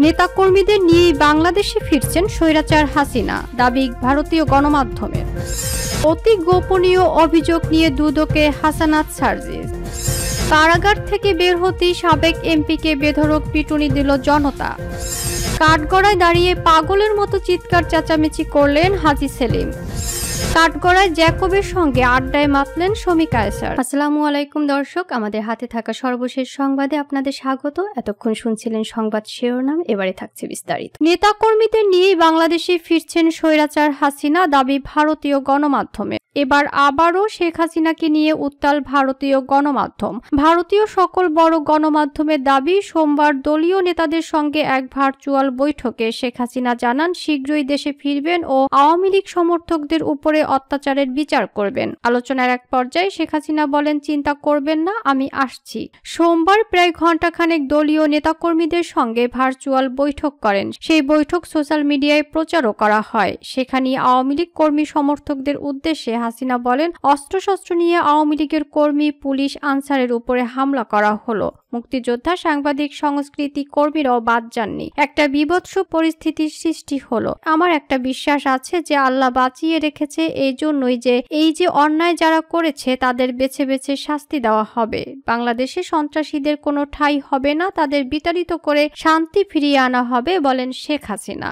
নেতাকর্মীদের নিয়েই বাংলাদেশে ফিরছেন স্বৈরাচার হাসিনা, দাবি ভারতীয় গণমাধ্যমের। অতি গোপনীয় অভিযোগ নিয়ে দুদকে হাসানাত সার্জিস। কারাগার থেকে বের হতেই সাবেক এমপিকে বেধড়ক পিটুনি দিল জনতা। কাঠগড়ায় দাঁড়িয়ে পাগলের মতো চিৎকার চেঁচামেচি করলেন হাজী সেলিম। কাঠগড়ায় জ্যাকবের সঙ্গে আড্ডায় মাতলেন শমী কায়সার। আসসালামু আলাইকুম দর্শক, আমাদের হাতে থাকা সর্বশেষ সংবাদে আপনাদের স্বাগত। এতক্ষণ শুনছিলেন সংবাদ শিরোনাম, এবারে থাকছে বিস্তারিত। নেতাকর্মীদের নিয়েই বাংলাদেশে ফিরছেন স্বৈরাচার হাসিনা, দাবি ভারতীয় গণমাধ্যমে। এবার আবারও শেখ হাসিনাকে নিয়ে উত্তাল ভারতীয় গণমাধ্যম। ভারতীয় সকল বড় গণমাধ্যমের দাবি, সোমবার দলীয় নেতাদের সঙ্গে এক ভার্চুয়াল বৈঠকে শেখ হাসিনা জানান শীঘ্রই দেশে ফিরবেন ও আওয়ামী লীগ সমর্থকদের উপরে অত্যাচারের বিচার করবেন। আলোচনার এক পর্যায়ে শেখ হাসিনা বলেন, চিন্তা করবেন না, আমি আসছি। সোমবার প্রায় ঘণ্টাখানেক দলীয় নেতাকর্মীদের সঙ্গে ভার্চুয়াল বৈঠক করেন। সেই বৈঠক সোশ্যাল মিডিয়ায় প্রচারও করা হয়। সেখানে আওয়ামী লীগ কর্মী সমর্থকদের উদ্দেশ্যে হাসিনা বলেন, অস্ত্রশস্ত্র নিয়ে আওয়ামী লীগের কর্মী, পুলিশ, আনসারের উপরে হামলা করা হলো। মুক্তিযোদ্ধা, সাংবাদিক, সংস্কৃতি কর্মীরাও বাদ যাননি। একটা বিভৎস পরিস্থিতির সৃষ্টি হলো। আমার একটা বিশ্বাস আছে যে আল্লাহ বাঁচিয়ে রেখেছে, এই জন্যই যে এই যে অন্যায় যারা করেছে তাদের বেছে বেছে শাস্তি দেওয়া হবে। বাংলাদেশে সন্ত্রাসীদের কোনো ঠাঁই হবে না, তাদের বিতাড়িত করে শান্তি ফিরিয়ে আনা হবে, বলেন শেখ হাসিনা।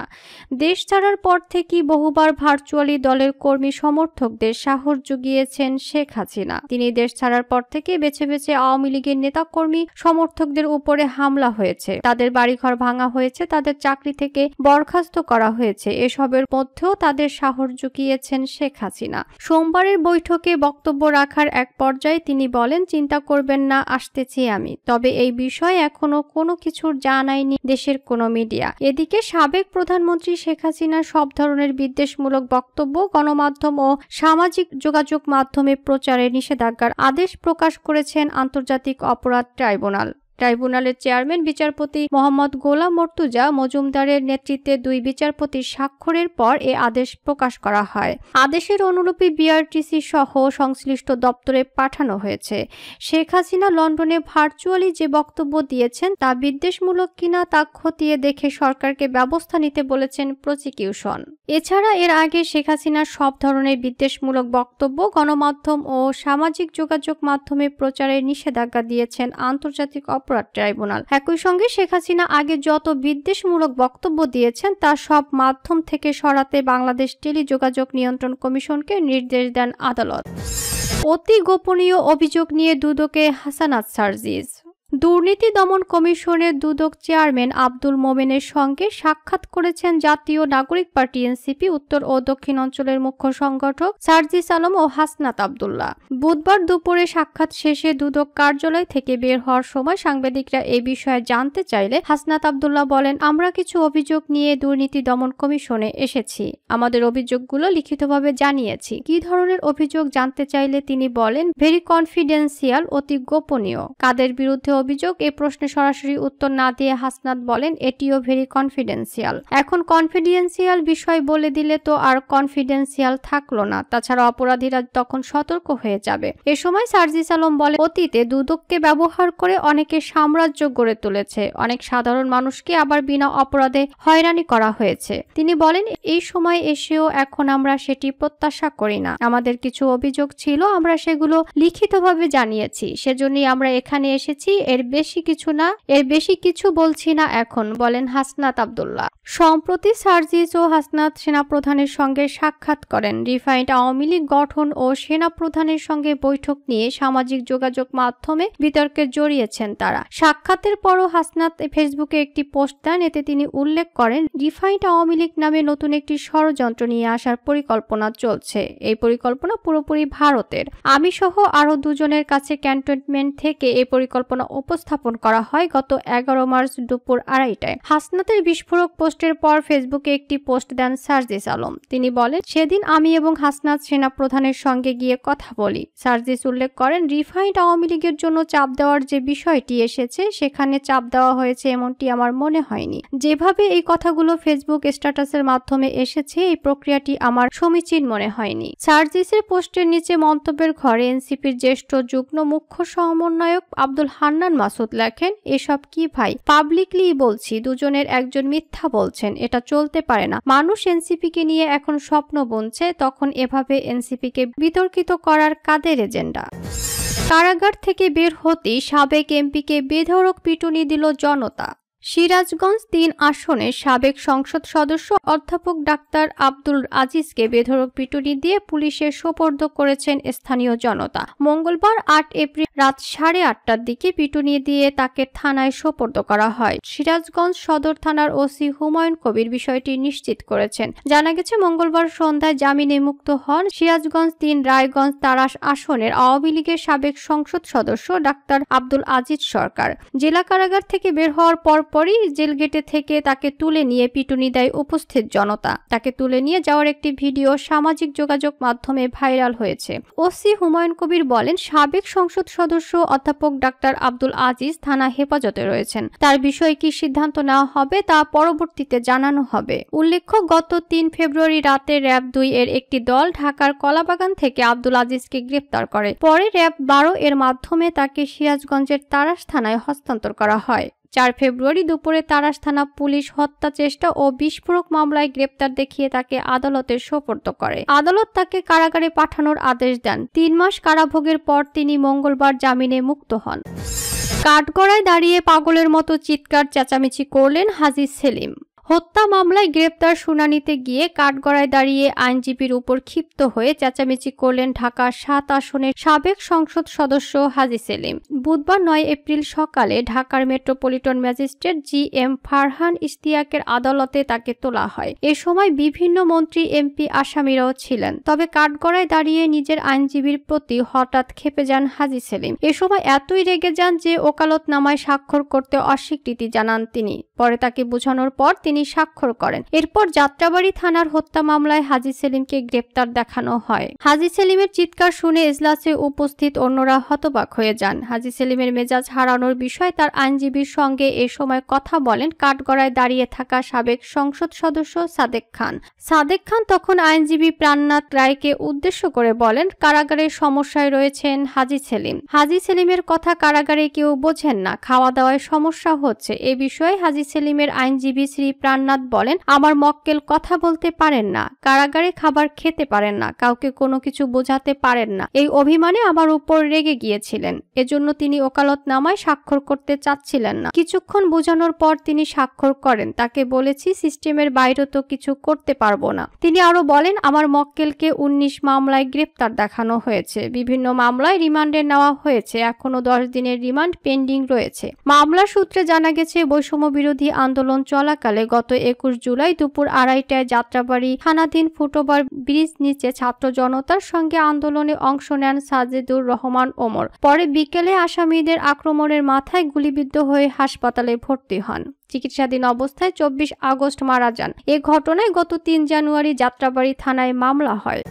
দেশ ছাড়ার পর থেকেই বহুবার ভার্চুয়ালি দলের কর্মী সমর্থকদের সাহস জুগিয়েছেন শেখ হাসিনা। তিনি দেশ ছাড়ার পর থেকে বেছে বেছে আওয়ামী লীগের নেতাকর্মী সমর্থকদের উপরে হামলা হয়েছে, তাদের বাড়িঘর ভাঙা হয়েছে, তাদের চাকরি থেকে বরখাস্ত করা হয়েছে। এসবের মধ্যেও তাদের সাহস জুগিয়েছেন শেখ হাসিনা। সোমবারের বৈঠকে বক্তব্য রাখার এক পর্যায়ে তিনি বলেন, চিন্তা করবেন না, আসতেছি আমি। তবে এই বিষয়ে এখনো কোনো কিছুর জানায়নি দেশের কোনো মিডিয়া। এদিকে সাবেক প্রধানমন্ত্রী শেখ হাসিনা সব ধরনের বিদ্বেষমূলক বক্তব্য গণমাধ্যম ও সামাজিক যোগাযোগ মাধ্যমে প্রচারে নিষেধাজ্ঞার আদেশ প্রকাশ করেছেন আন্তর্জাতিক অপরাধ ট্রাইব্যুনাল। ট্রাইব্যুনালের চেয়ারম্যান বিচারপতি মোহাম্মদ গোলাম মর্তুজা মজুমদারের নেতৃত্বে 2 বিচারপতির স্বাক্ষরের পর এ আদেশ প্রকাশ করা হয়। আদেশের অনুলিপি বিআরটিসি সহ সংশ্লিষ্ট দপ্তরে পাঠানো হয়েছে। শেখ হাসিনা লন্ডনে ভার্চুয়ালি যে বক্তব্য দিয়েছেন তা বিদ্বেষমূলক কিনা তা খতিয়ে দেখে সরকারকে ব্যবস্থা নিতে বলেছেন প্রসিকিউশন। এছাড়া এর আগে শেখ হাসিনার সব ধরনের বিদ্বেষমূলক বক্তব্য গণমাধ্যম ও সামাজিক যোগাযোগ মাধ্যমে প্রচারের নিষেধাজ্ঞা দিয়েছেন আন্তর্জাতিক অপরাধ ট্রাইব্যুনাল। একই সঙ্গে শেখ হাসিনা আগে যত বিদ্বেষমূলক বক্তব্য দিয়েছেন তা সব মাধ্যম থেকে সরাতে বাংলাদেশ টেলিযোগাযোগ নিয়ন্ত্রণ কমিশনকে নির্দেশ দেন আদালত। অতি গোপনীয় অভিযোগ নিয়ে দুদকে হাসানাত সার্জিস। দুর্নীতি দমন কমিশনের দুদক চেয়ারম্যান আব্দুল মোমেনের সঙ্গে সাক্ষাৎ করেছেন জাতীয় নাগরিক পার্টি এনসিপি উত্তর ও দক্ষিণ অঞ্চলের মুখ্য সংগঠক সার্জিস আলম ও হাসনাত আব্দুল্লাহ। বুধবার দুপুরে সাক্ষাৎ শেষে দুদক কার্যালয় থেকে বের হওয়ার সময় সাংবাদিকরা এই বিষয়ে জানতে চাইলে হাসনাত আব্দুল্লাহ বলেন, আমরা কিছু অভিযোগ নিয়ে দুর্নীতি দমন কমিশনে এসেছি। আমাদের অভিযোগগুলো লিখিতভাবে জানিয়েছি। কি ধরনের অভিযোগ জানতে চাইলে তিনি বলেন, ভেরি কনফিডেন্সিয়াল, অতি গোপনীয়। কাদের বিরুদ্ধে অভিযোগ, এই প্রশ্নে সরাসরি উত্তর না দিয়ে হাসনাত বলেন, এটিও ভেরি কনফিডেন্সিয়াল। এখন কনফিডেন্সিয়াল বিষয় বলে দিলে তো আর কনফিডেন্সিয়াল থাকলো না, তাছাড়া অপরাধীরা তখন সতর্ক হয়ে যাবে। এ সময় সার্জিস আলম বলে, অতীতে দুদককে ব্যবহার করে অনেকে সাম্রাজ্য গড়ে তুলেছে, অনেক সাধারণ মানুষকে আবার বিনা অপরাধে হয়রানি করা হয়েছে। তিনি বলেন, এই সময় এসেও এখন আমরা সেটি প্রত্যাশা করি না। আমাদের কিছু অভিযোগ ছিল, আমরা সেগুলো লিখিতভাবে জানিয়েছি, সেজন্যই আমরা এখানে এসেছি। এর বেশি কিছু বলছি না এখন, বলেন হাসনাত আব্দুল্লাহ। সম্প্রতি সার্জিস ও হাসনাত সেনাপ্রধানের সঙ্গে সাক্ষাৎ করেন। রিফাইন্ড আওয়ামী লীগ গঠন ও সেনাপ্রধানের সঙ্গে বৈঠক নিয়ে সামাজিক যোগাযোগ মাধ্যমে বিতর্কে জড়িয়েছেন তারা। সাক্ষাতের পরও হাসনাত ফেসবুকে একটি পোস্ট দেন। এতে তিনি উল্লেখ করেন, রিফাইন্ড আওয়ামী লীগ নামে নতুন একটি ষড়যন্ত্র নিয়ে আসার পরিকল্পনা চলছে। এই পরিকল্পনা পুরোপুরি ভারতের। আমি সহ আরো 2 জনের কাছে ক্যান্টনমেন্ট থেকে এই পরিকল্পনা উপস্থাপন করা হয় গত 11 মার্চ দুপুর 2:30টায়। হাসনাতের বিস্ফোরক পোস্টের পর ফেসবুকে একটি পোস্ট দেন সার্জিস আলম। তিনি বলেন, সেদিন আমি এবং হাসনাত সেনাপ্রধানের সঙ্গে গিয়ে কথা বলি। সার্জিস উল্লেখ করেন, রিফাইন্ড আওয়ামী লীগের জন্য চাপ দেওয়ার যে বিষয়টি এসেছে সেখানে চাপ দেওয়া হয়েছে এমনটি আমার মনে হয়নি। যেভাবে এই কথাগুলো ফেসবুক স্ট্যাটাসের মাধ্যমে এসেছে, এই প্রক্রিয়াটি আমার সমীচীন মনে হয়নি। সার্জিসের পোস্টের নিচে মন্তব্যের ঘরে এনসিপির জ্যেষ্ঠ যুগ্ম মুখ্য সমন্বয়ক আব্দুল হান্নান মাসুদ লেখেন, এসব কি ভাই, পাবলিকলি বলছি দুজনের একজন মিথ্যা বলছেন, এটা চলতে পারে না। মানুষ এনসিপিকে নিয়ে এখন স্বপ্ন বুনছে, তখন এভাবে এনসিপিকে বিতর্কিত করার কাদের এজেন্ডা? কারাগার থেকে বের হতেই সাবেক এমপিকে বেধড়ক পিটুনি দিল জনতা। সিরাজগঞ্জ ৩ আসনের সাবেক সংসদ সদস্য অধ্যাপক ডাক্তার আব্দুল আজিজকে বেধড়ক পিটুনি দিয়ে পুলিশের সোপর্দ করেছেন স্থানীয় জনতা। মঙ্গলবার ৮ এপ্রিল রাত 8:30টার দিকে পিটুনি দিয়ে তাকে থানায় সোপর্দ করা হয়। সিরাজগঞ্জ সদর থানার ওসি হুমায়ুন কবির বিষয়টি নিশ্চিত করেছেন। জানা গেছে, মঙ্গলবার সন্ধ্যায় জামিনে মুক্ত হন সিরাজগঞ্জ ৩ রায়গঞ্জ তারাস আসনের আওয়ামী লীগের সাবেক সংসদ সদস্য ডাক্তার আব্দুল আজিজ সরকার। জেলা কারাগার থেকে বের হওয়ার পরই জেলগেটে থেকে তাকে তুলে নিয়ে পিটুনি দেয় উপস্থিত জনতা। তাকে তুলে নিয়ে যাওয়ার একটি ভিডিও সামাজিক যোগাযোগ মাধ্যমে ভাইরাল হয়েছে। ওসি হুমায়ুন কবির বলেন, সাবেক সংসদ সদস্য অধ্যাপক ডাক্তার আব্দুল আজিজ থানা হেফাজতে রয়েছেন। তার বিষয়ে কি সিদ্ধান্ত নেওয়া হবে তা পরবর্তীতে জানানো হবে। উল্লেখ্য, গত ৩ ফেব্রুয়ারি রাতে র‍্যাব ২ এর একটি দল ঢাকার কলাবাগান থেকে আব্দুল আজিজকে গ্রেফতার করে। পরে র‍্যাব ১২ এর মাধ্যমে তাকে সিরাজগঞ্জের তারাস থানায় হস্তান্তর করা হয়। ৪ ফেব্রুয়ারি দুপুরে তারাস থানা পুলিশ হত্যা চেষ্টা ও বিস্ফোরক মামলায় গ্রেপ্তার দেখিয়ে তাকে আদালতে সোপর্দ করে। আদালত তাকে কারাগারে পাঠানোর আদেশ দেন। ৩ মাস কারাভোগের পর তিনি মঙ্গলবার জামিনে মুক্ত হন। কাঠগড়ায় দাঁড়িয়ে পাগলের মতো চিৎকার চেঁচামেচি করলেন হাজী সেলিম। হত্যা মামলায় গ্রেপ্তার শুনানিতে গিয়ে কাঠগড়ায় দাঁড়িয়ে আইনজীবীর উপর ক্ষিপ্ত হয়ে চেঁচামেচি করলেন ঢাকা ৭ আসনের সাবেক সংসদ সদস্য হাজী সেলিম। বুধবার ৯ এপ্রিল সকালে ঢাকার মেট্রোপলিটন ম্যাজিস্ট্রেট জি.এম. ফারহান ইশতিয়াকের আদালতে তাকে তোলা হয়। এ সময় বিভিন্ন মন্ত্রী, এমপি, আসামিরাও ছিলেন। তবে কাঠগড়ায় দাঁড়িয়ে নিজের আইনজীবীর প্রতি হঠাৎ ক্ষেপে যান হাজী সেলিম। এ সময় এতই রেগে যান যে ওকালতনামায় স্বাক্ষর করতে অস্বীকৃতি জানান তিনি। পরে তাকে বোঝানোর পর তিনি স্বাক্ষর করেন। এরপর যাত্রাবাড়ী থানার হত্যা মামলায় হাজী সেলিমকে গ্রেপ্তার দেখানো হয়। হাজী সেলিমের চিৎকার শুনে এজলাসে উপস্থিত অন্যরা হতবাক হয়ে যান। হাজী সেলিমের মেজাজ হারানোর বিষয়ে তার আইনজীবীর সঙ্গে এ সময় কথা বলেন কাঠগড়ায় দাঁড়িয়ে থাকা সাবেক সংসদ সদস্য সাদেক খান। সাদেক খান তখন আইনজীবী প্রাণনাথ রায়কে উদ্দেশ্য করে বলেন, কারাগারের সমস্যায় রয়েছেন হাজী সেলিম। হাজী সেলিমের কথা কারাগারে কেউ বোঝেন না, খাওয়া দাওয়ায় সমস্যা হচ্ছে। এ বিষয়ে হাজী সেলিমের আইনজীবী শ্রী প্রাণনাথ বলেন, আমার মক্কেল কথা বলতে পারেন না, কারাগারে খাবার খেতে পারেন না, কাউকে কোনো কিছু বোঝাতে পারেন না। এই অভিমানে আমার উপর রেগে গিয়েছিলেন। এজন্য তিনি ওকালতনামায় স্বাক্ষর করতে চাচ্ছিলেন না। কিছুক্ষণ বোঝানোর পর তিনি স্বাক্ষর করেন। তাকে বলেছি সিস্টেমের বাইরে তো কিছু করতে পারবো না। তিনি আরো বলেন, আমার মক্কেলকে ১৯ মামলায় গ্রেপ্তার দেখানো হয়েছে, বিভিন্ন মামলায় রিমান্ডে নেওয়া হয়েছে, এখনো ১০ দিনের রিমান্ড পেন্ডিং রয়েছে। মামলা সূত্রে জানা গেছে, বৈষম্য বিরোধী আন্দোলন চলাকালে গত ২১ জুলাই দুপুর ২:৩০টায় যাত্রাবাড়ী থানাধীন ফুটওভার ব্রিজ নিচে ছাত্র জনতার সঙ্গে আন্দোলনে অংশ নেন সাজেদুর রহমান ওমর। পরে বিকেলে আসামিদের আক্রমণের মাথায় গুলিবিদ্ধ হয়ে হাসপাতালে ভর্তি হন। চিকিৎসাধীন অবস্থায় ২৪ আগস্ট মারা যান। এ ঘটনায় গত ৩ জানুয়ারি যাত্রাবাড়ী থানায় মামলা হয়।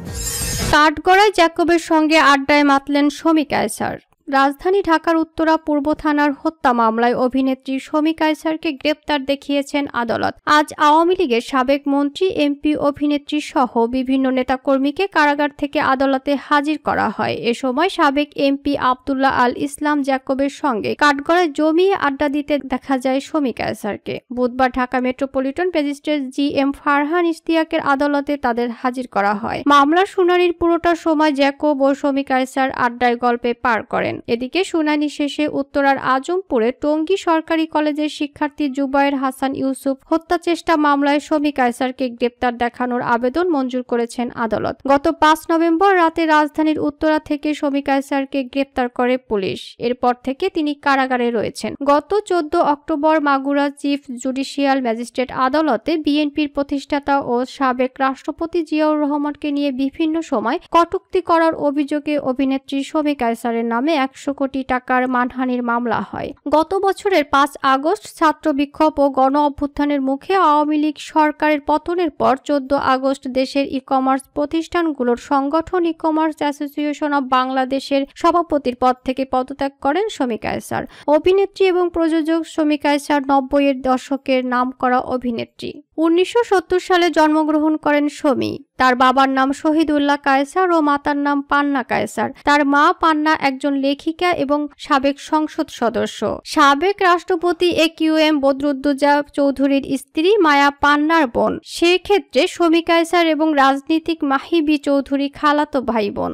কাঠগড়ায় জ্যাকবের সঙ্গে আড্ডায় মাতলেন শমী কায়সার। রাজধানী ঢাকার উত্তরা পূর্ব থানার হত্যা মামলায় অভিনেত্রী শমী কায়সারকে গ্রেপ্তার দেখিয়েছেন আদালত। আজ আওয়ামী লীগের সাবেক মন্ত্রী, এমপি, অভিনেত্রী সহ বিভিন্ন নেতাকর্মীকে কারাগার থেকে আদালতে হাজির করা হয়। এ সময় সাবেক এমপি আব্দুল্লাহ আল ইসলাম জ্যাকবের সঙ্গে কাঠগড়ায় জমিয়ে আড্ডা দিতে দেখা যায় শমী কায়সারকে। বুধবার Dhaka metropolitan magistrate G M. Farhan ইশতিয়াকের আদালতে তাদের হাজির করা হয়। মামলার শুনানির পুরোটা সময় জ্যাকব ও শমী কায়সার আড্ডায় গল্পে পার করেন। এদিকে শুনানি শেষে উত্তরার আজমপুরে টঙ্গী সরকারি কলেজের শিক্ষার্থী জুবায়ের হাসান ইউসুফ হত্যা চেষ্টা মামলায় শমী কায়সারকে গ্রেপ্তার দেখানোর আবেদন মঞ্জুর করেছেন আদালত। গত ৫ নভেম্বর রাতে রাজধানীর উত্তরা থেকে শমী কায়সারকে গ্রেপ্তার করে পুলিশ। এরপর থেকে তিনি কারাগারে রয়েছেন। গত ১৪ October Magura chief judicial magistrate আদালতে বিএনপির প্রতিষ্ঠাতা ও সাবেক রাষ্ট্রপতি জিয়াউর রহমানকে নিয়ে বিভিন্ন সময় কটূক্তি করার অভিযোগে অভিনেত্রী শমী কায়সারের নামে ১০০ কোটি টাকার মানহানির মামলা হয়। গত বছরের ৫ আগস্ট ছাত্র বিক্ষোভ ও গণ অভ্যুত্থানের মুখে আওয়ামী লীগ সরকারের পতনের পর ১৪ আগস্ট দেশের ই-কমার্স প্রতিষ্ঠানগুলোর সংগঠন ই-কমার্স অ্যাসোসিয়েশন অব বাংলাদেশের সভাপতির পদ থেকে পদত্যাগ করেন শমী কায়সার। অভিনেত্রী এবং প্রযোজক শমী কায়সার ৯০-এর দশকের নামকরা অভিনেত্রী। 1970 সালে জন্মগ্রহণ করেন শমী। তার বাবার নাম শহীদুল্লাহ কায়সার ও মাতার নাম পান্না কায়সার। তার মা পান্না একজন লেখিকা এবং সাবেক সংসদ সদস্য। সাবেক রাষ্ট্রপতি AQM বদরুদ্দোজা চৌধুরীর স্ত্রী মায়া পান্নার বোন। সেক্ষেত্রে শমী কায়সার এবং রাজনীতিক মাহি বি চৌধুরী খালাতো ভাই বোন।